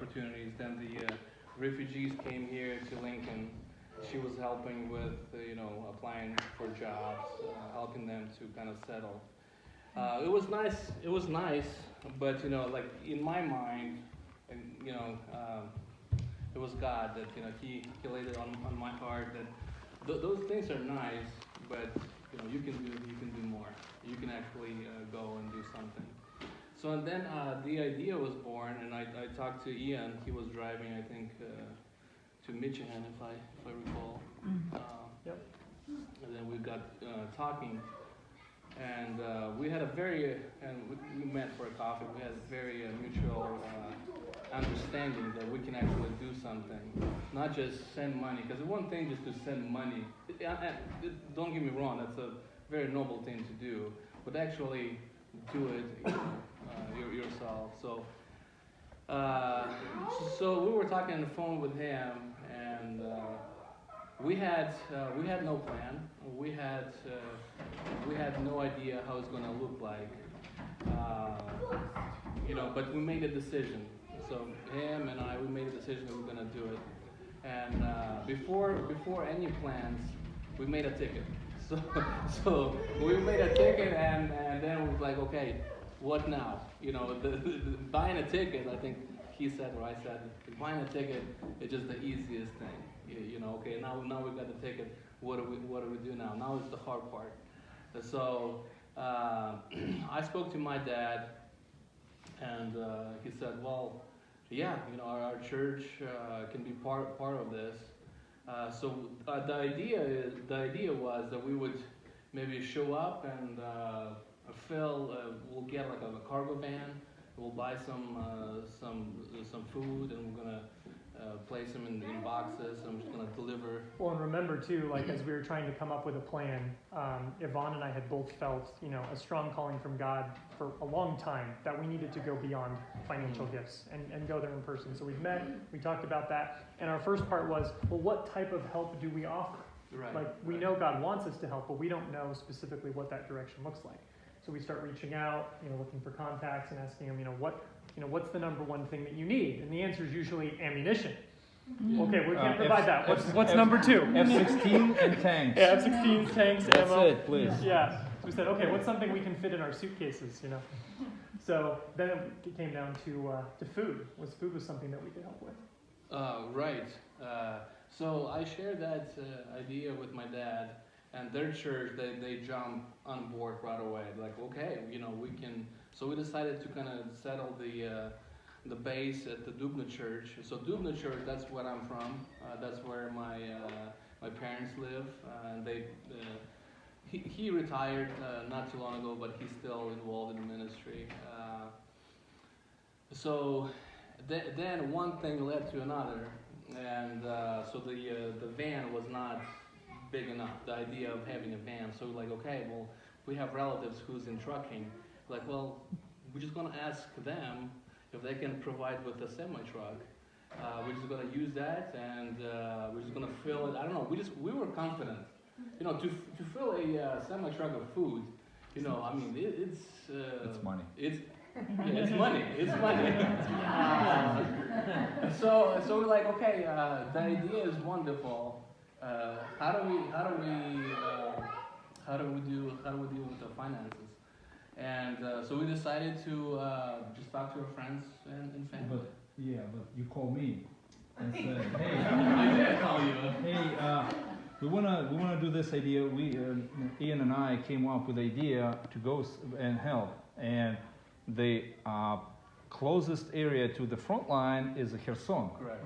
opportunities. Then the refugees came here to Lincoln. She was helping with, applying for jobs, helping them to kind of settle. It was nice. It was nice, but like in my mind, and it was God that He laid it on my heart that those things are nice, but you can do more. You can actually go and do something. So and then the idea was born, and I talked to Ian. He was driving, I think, to Michigan, if I recall. Yep. And then we got talking. And we had we met for a coffee. We had a very mutual understanding that we can actually do something, not just send money. Because one thing just to send money, don't get me wrong, that's a very noble thing to do. But actually do it yourself. So we were talking on the phone with him, and we had no plan. We had no idea how it's going to look like. But we made a decision. So him and I, we made a decision that we're going to do it. And before any plans, we made a ticket. So we made a ticket, and then we was like, okay, what now? Buying a ticket, I think he said or I said, buying a ticket is just the easiest thing. Okay, now we've got the ticket. What do we do now? Now it's the hard part. So I spoke to my dad, and he said, well, yeah, our church can be part of this. So the idea was that we would maybe show up and we'll get like a cargo van. We'll buy some food, and we're gonna place them in boxes. I'm just gonna deliver. Well, and remember too, like as we were trying to come up with a plan, Yvonne and I had both felt, a strong calling from God for a long time that we needed to go beyond financial gifts and go there in person. So we met, we talked about that, and our first part was, well, what type of help do we offer? Right. Like we know God wants us to help, but we don't know specifically what that direction looks like. So we start reaching out, looking for contacts and asking them, what's the number one thing that you need? And the answer is usually ammunition. Okay, we can't provide that. What's number two? F-16 and tanks. Yeah, F-16, tanks, That's ammo. it, please. Yeah. So we said, okay, what's something we can fit in our suitcases, So then it came down to food. Food was something that we could help with. Right. So I shared that idea with my dad, and their church, they jumped on board right away. Like, okay, we can. So we decided to kind of settle the base at the Dubna Church. So Dubna Church, that's where I'm from. That's where my parents live. And he retired not too long ago, but he's still involved in the ministry. So then one thing led to another, and so the van was not big enough, the idea of having a van. So we're like, okay, well, we have relatives who's in trucking. Like, well, we're just going to ask them if they can provide with a semi-truck. We're just going to use that, and we're just going to fill it. I don't know, we were confident. To fill a semi-truck of food, I mean, it's money. It's money. It's money. So we're like, okay, the idea is wonderful. How do we deal with the finances? And so we decided to just talk to our friends and family. But you called me and said, hey, I did call you. hey, we wanna do this idea. Ian and I came up with the idea to go and help, and the closest area to the front line is Kherson. Correct.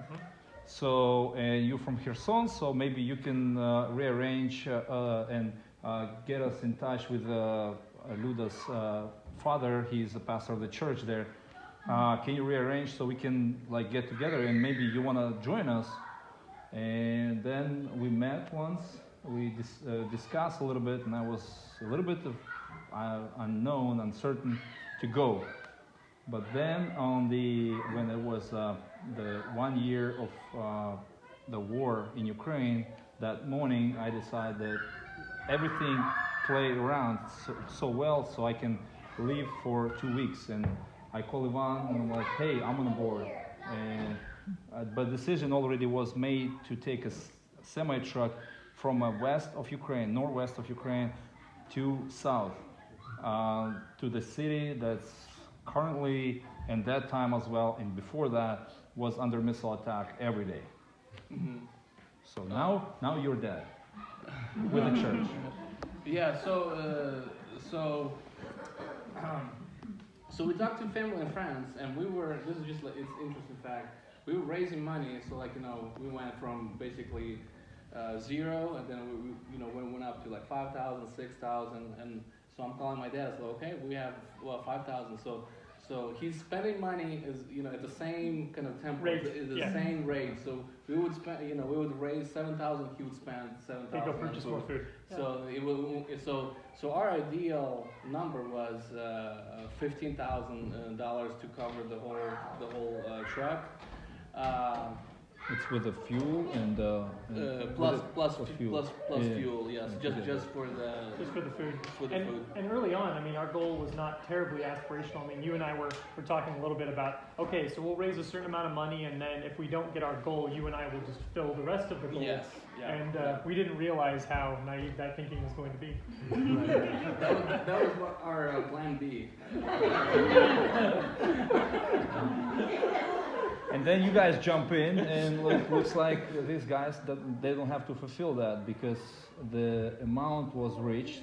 So you're from Kherson, so maybe you can rearrange and get us in touch with Luda's father. He's the pastor of the church there. Can you rearrange so we can get together, and maybe you want to join us? And then we met once. We discussed a little bit, and I was a little bit uncertain to go. But then when it was the 1 year of the war in Ukraine, that morning I decided that everything played around so well, so I can leave for 2 weeks. And I called Ivan and I'm like, hey, I'm on board. And but decision already was made to take a semi truck from west of Ukraine, northwest of Ukraine, to south, to the city that's currently, and that time as well, and before that, was under missile attack every day. Mhm. So now you're dead with the church. Yeah, so we talked to family and friends, and this is just like, it's interesting fact, we were raising money, so like, we went from basically zero, and then we went up to like 5,000, 6,000, and so I'm calling my dad, so okay, we have, 5,000, so he's spending money is at the same kind of tempo, Rate, the yeah. same rate. So we would spend, we would raise 7,000. He would spend 7,000. They go on purchase food. more food. So it will, so our ideal number was $15,000 to cover the whole truck. It's with the fuel and Plus fuel. fuel, yes, just for the food. food. And early on, I mean, our goal was not terribly aspirational. I mean, you and I were talking a little bit about, okay, so we'll raise a certain amount of money, and then if we don't get our goal, you and I will just fill the rest of the goal. Yes, yeah. And we didn't realize how naive that thinking was going to be. that was what our plan B. And then you guys jump in, and looks like these guys they don't have to fulfill that because the amount was reached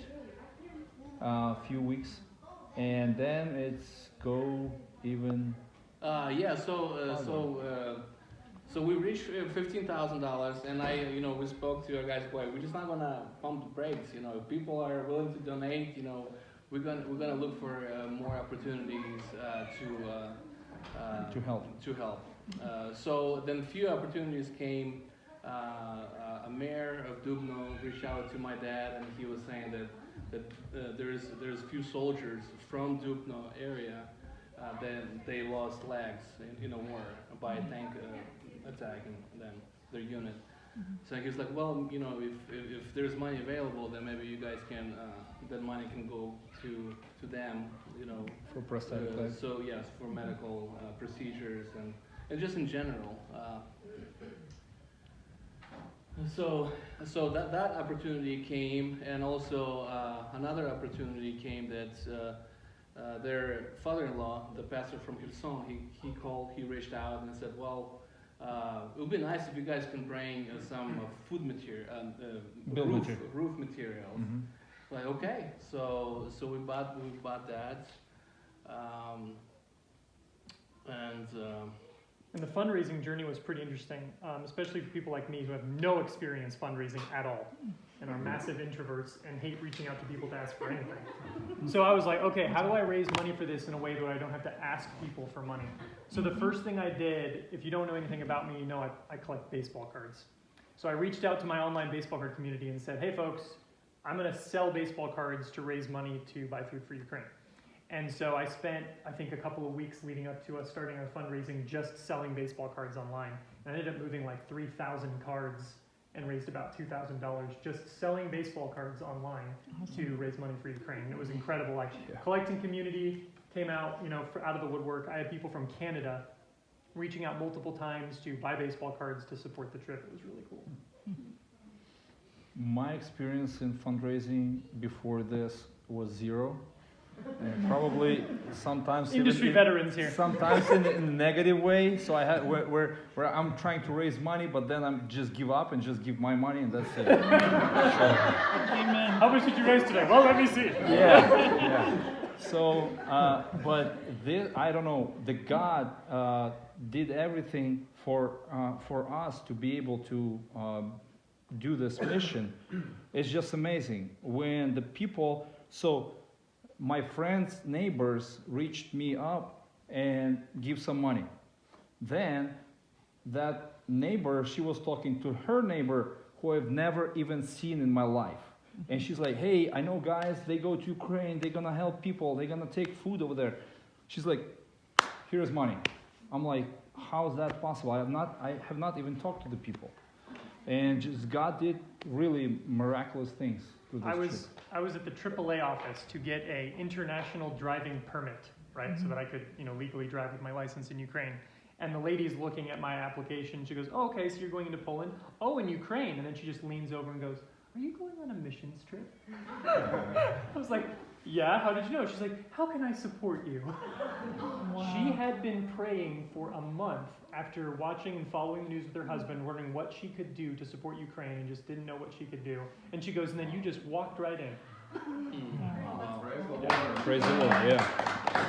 a few weeks, and then it's go even. So we reached $15,000, and we spoke to our guys. Boy, we're just not gonna pump the brakes. If people are willing to donate, we're gonna look for more opportunities To help. So then a few opportunities came. A mayor of Dubno reached out to my dad, and he was saying that there's a few soldiers from Dubno area that they lost legs in a war by a tank attacking them, their unit. So he was like, well, if there's money available, then maybe you guys can, that money can go to them, For prosthetic legs. So yes, for medical procedures and just in general. So that opportunity came, and also another opportunity came that their father-in-law, the pastor from Kherson, he reached out and said, well, it would be nice if you guys can bring some food material, roof materials. Mm-hmm. Like, okay, so we bought that, And the fundraising journey was pretty interesting, especially for people like me who have no experience fundraising at all and are massive introverts and hate reaching out to people to ask for anything. So I was like, okay, how do I raise money for this in a way that I don't have to ask people for money? So the first thing I did, if you don't know anything about me, I collect baseball cards. So I reached out to my online baseball card community and said, hey folks, I'm going to sell baseball cards to raise money to buy food for Ukraine. And so I spent, I think, a couple of weeks leading up to us starting our fundraising just selling baseball cards online. And I ended up moving like 3,000 cards and raised about $2,000 just selling baseball cards online to raise money for Ukraine. And it was incredible. Like collecting community came out, out of the woodwork. I had people from Canada reaching out multiple times to buy baseball cards to support the trip. It was really cool. My experience in fundraising before this was zero. And probably sometimes industry veterans here. Sometimes in a negative way. So I had where I'm trying to raise money, but then I'm just give up and just give my money, and that's it. Amen. How much did you raise today? Well, let me see. Yeah. So, but this, I don't know. The God did everything for us to be able to do this mission. It's just amazing when the people. So. My friends' neighbors reached me up and give some money. Then that neighbor, she was talking to her neighbor who I've never even seen in my life. And she's like, hey, I know guys, they go to Ukraine, they're gonna help people, they're gonna take food over there. She's like, here's money. I'm like, how is that possible? I have not even talked to the people. And just God did really miraculous things. I was at the AAA office to get a international driving permit, right? So that I could, legally drive with my license in Ukraine. And the lady's looking at my application. She goes, oh, okay, so you're going into Poland? Oh, and Ukraine. And then she just leans over and goes, are you going on a missions trip? I was like, yeah, how did you know? She's like, how can I support you? Wow. She had been praying for a month after watching and following the news with her husband, wondering what she could do to support Ukraine and just didn't know what she could do. And she goes, and then you just walked right in. Wow. Praise the Lord. Yeah.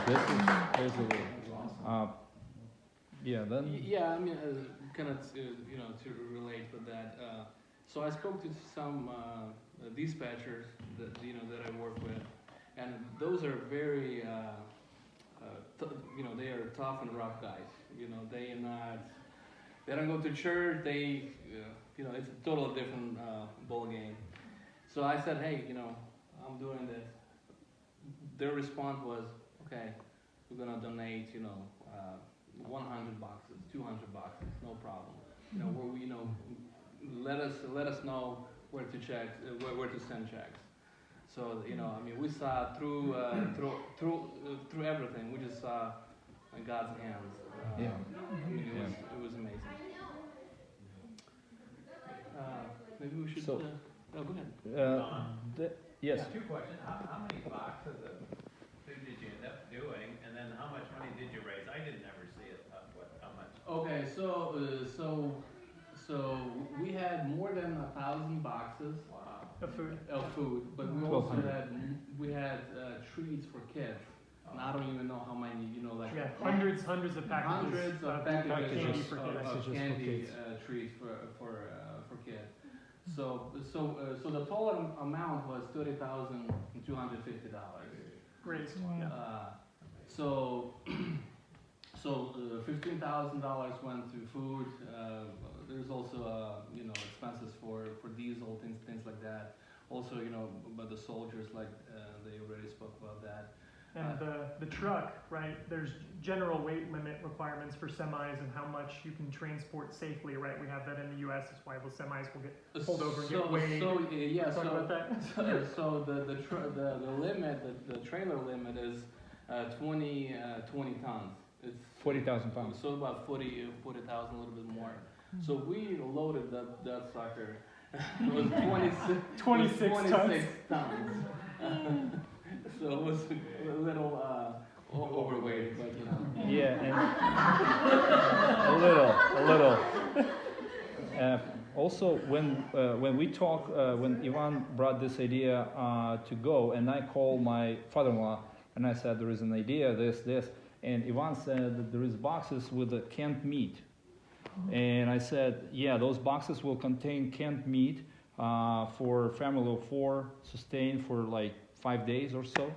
This is praise the Lord. Yeah. Then. Yeah, I mean, kind of, you know, to relate with that. So I spoke to some dispatchers that that I work with, and those are very, they are tough and rough guys. You know, they don't go to church. They, it's a totally different ball game. So I said, hey, I'm doing this. Their response was, okay, we're gonna donate, 100 boxes, 200 boxes, no problem. Let us know where to check, where to send checks. So we saw through everything. We just saw God's hands. Yeah. It was amazing. Maybe we should. So- go ahead. Yes. Yeah, two questions. How many boxes of food did you end up doing, and then how much money did you raise? I didn't ever see it. How much? Okay, so we had more than 1,000 boxes Wow. Of food. of food, but we also 1,200. had treats for kids. And I don't even know how many, like Yeah, hundreds of packages. hundreds of candy packages for of, kids. of Packages for candy kids. treats for kids. So the total amount was $30,250. Great. Wow. So $15,000 went to food. There's also expenses for diesel, things like that. Also, but the soldiers, like they already spoke about that. And the truck, right? There's general weight limit requirements for semis and how much you can transport safely, right? We have that in the U.S. That's why those semis will get pulled over and get weighed. Talk about that. So the limit, the trailer limit is 20 tons. It's 40,000 pounds. So about 40,000, a little bit more. So we loaded that sucker. It was 26 tons. So it was a little overweight, but Yeah, and a little. Also, when we talk, when Ivan brought this idea to go, and I called my father-in-law, and I said there is an idea, this, and Ivan said that there is boxes with the canned meat, and I said, yeah, those boxes will contain canned meat for a family of 4, sustained for like 5 days or so,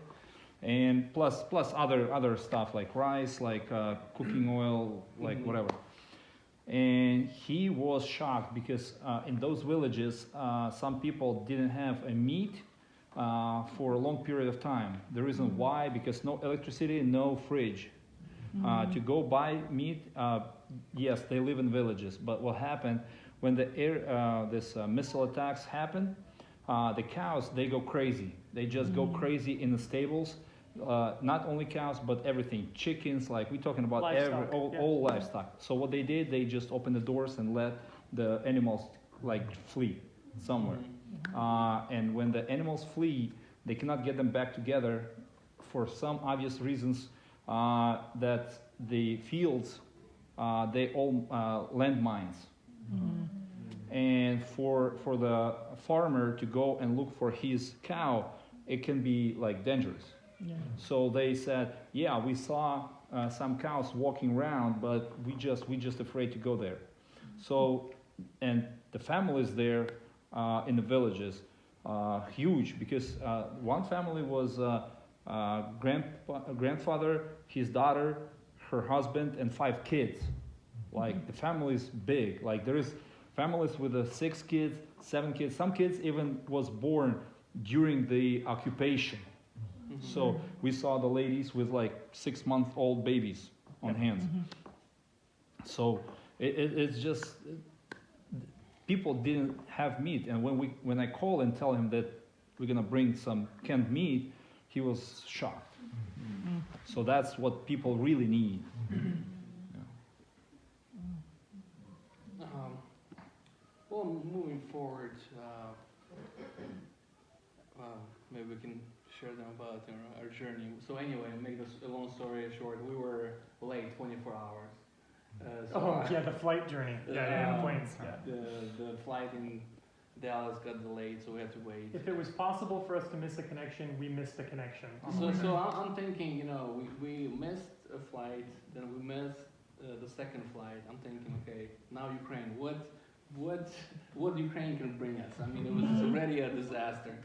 and plus other stuff like rice, like cooking oil, like whatever. And he was shocked because in those villages, some people didn't have a meat for a long period of time. The reason why, because no electricity, no fridge. To go buy meat, yes, they live in villages, but what happened when this missile attacks happen, the cows, they go crazy. They just go crazy in the stables. Not only cows, but everything. Chickens, like we're talking about Livestock, all livestock. So what they did, they just opened the doors and let the animals like flee somewhere. And when the animals flee, they cannot get them back together for some obvious reasons, that the fields, they all landmines. And for the farmer to go and look for his cow, it can be like dangerous. Yeah. So they said, yeah, we saw some cows walking around, but we just afraid to go there. So, and the families there in the villages, huge, because one family was grandfather, his daughter, her husband, and 5 kids. Like the family is big. Like there is families with 6 kids, 7 kids. Some kids even was born during the occupation. So we saw the ladies with like 6-month-old babies on hands. So it's just people didn't have meat, and when I call and tell him that we're gonna bring some canned meat, he was shocked. So that's what people really need. well, moving forward, maybe we can share them about our journey. So anyway, make this a long story short, we were late 24 hours. Oh, yeah, the flight journey. Yeah, the planes. Yeah. The flight in Dallas got delayed, so we had to wait. If it was possible for us to miss a connection, we missed the connection. So I'm thinking, you know, we missed a flight, then we missed the second flight. I'm thinking, okay, now Ukraine. What Ukraine can bring us? I mean, it was already a disaster.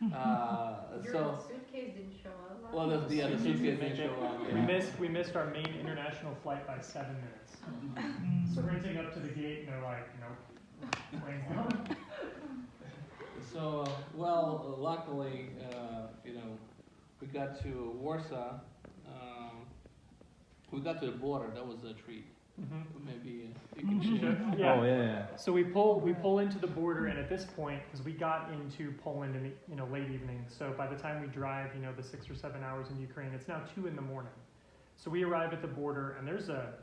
Your suitcase didn't show up. Well, the suitcase didn't show up. Yeah. We missed our main international flight by 7 minutes. Sprinting up to the gate, and they're like, nope, plane's gone. So, well, luckily, you know, we got to Warsaw. We got to the border. That was a treat. Maybe you can share. Yeah. Oh yeah. So we pull into the border, and at this point, because we got into Poland in the late evening, so by the time we drive, the 6 or 7 hours in Ukraine, it's now 2 in the morning. So we arrive at the border, and there's a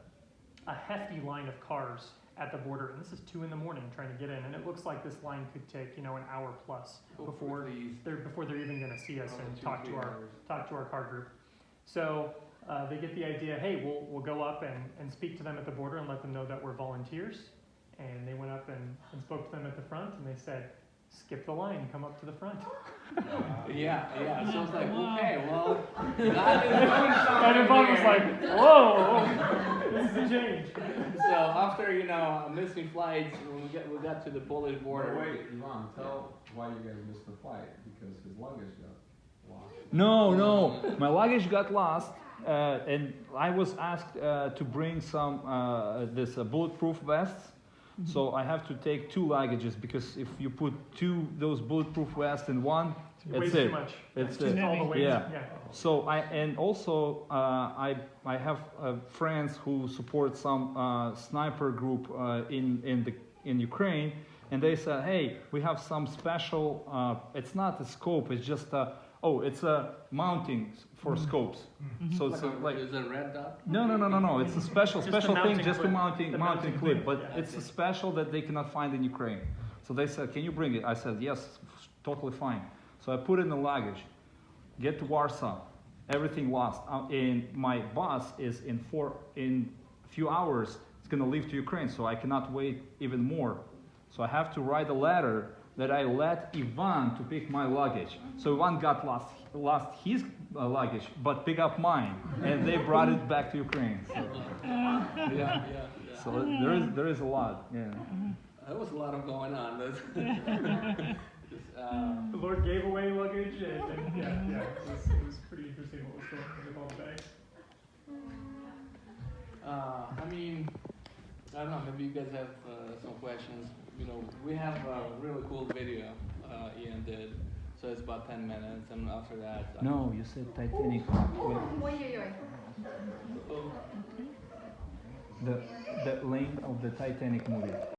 hefty line of cars at the border, and this is 2 in the morning trying to get in, and it looks like this line could take an hour plus before they're even going to see us and talk to our car group. So they get the idea, hey, we'll go up and speak to them at the border and let them know that we're volunteers. And they went up and spoke to them at the front, and they said, skip the line, come up to the front. Yeah. So it's like, okay, well, God is doing something. And Yvonne was here. like, whoa, this is a change. So after missing flights, when we got to the Polish border. But wait, Ivan, tell why you guys missed the flight, because his luggage got lost. No, my luggage got lost, and I was asked to bring some bulletproof vests. So I have to take 2 luggages, because if you put those bulletproof vests in one, Way that's too it. much. It's Just it. all the weight. Yeah. So I have friends who support some sniper group in Ukraine, and they said, hey, we have some special. It's not a scope. It's just it's a mounting for scopes. So it's like is it a red dot? no. It's a special Just a thing mounting just to clip. mounting The mounting mounting clip, clip, but yeah. it's a special that they cannot find in Ukraine. So they said, can you bring it? I said, yes, totally fine. So I put it in the luggage, get to Warsaw, everything lost. And my bus is in a few hours, it's gonna leave to Ukraine, so I cannot wait even more. So I have to write a letter that I let Ivan to pick my luggage. So Ivan got lost his luggage, but pick up mine, and they brought it back to Ukraine. So, Yeah. so there is a lot. Yeah. There was a lot of going on. The Lord gave away luggage, and it was pretty interesting what was going on with all the bags. I mean, I don't know. Maybe you guys have some questions. We have a really cool video Ian did. So it's about 10 minutes, and after that. No, you said Titanic. Ой-ой-ой. The lane of the Titanic movie.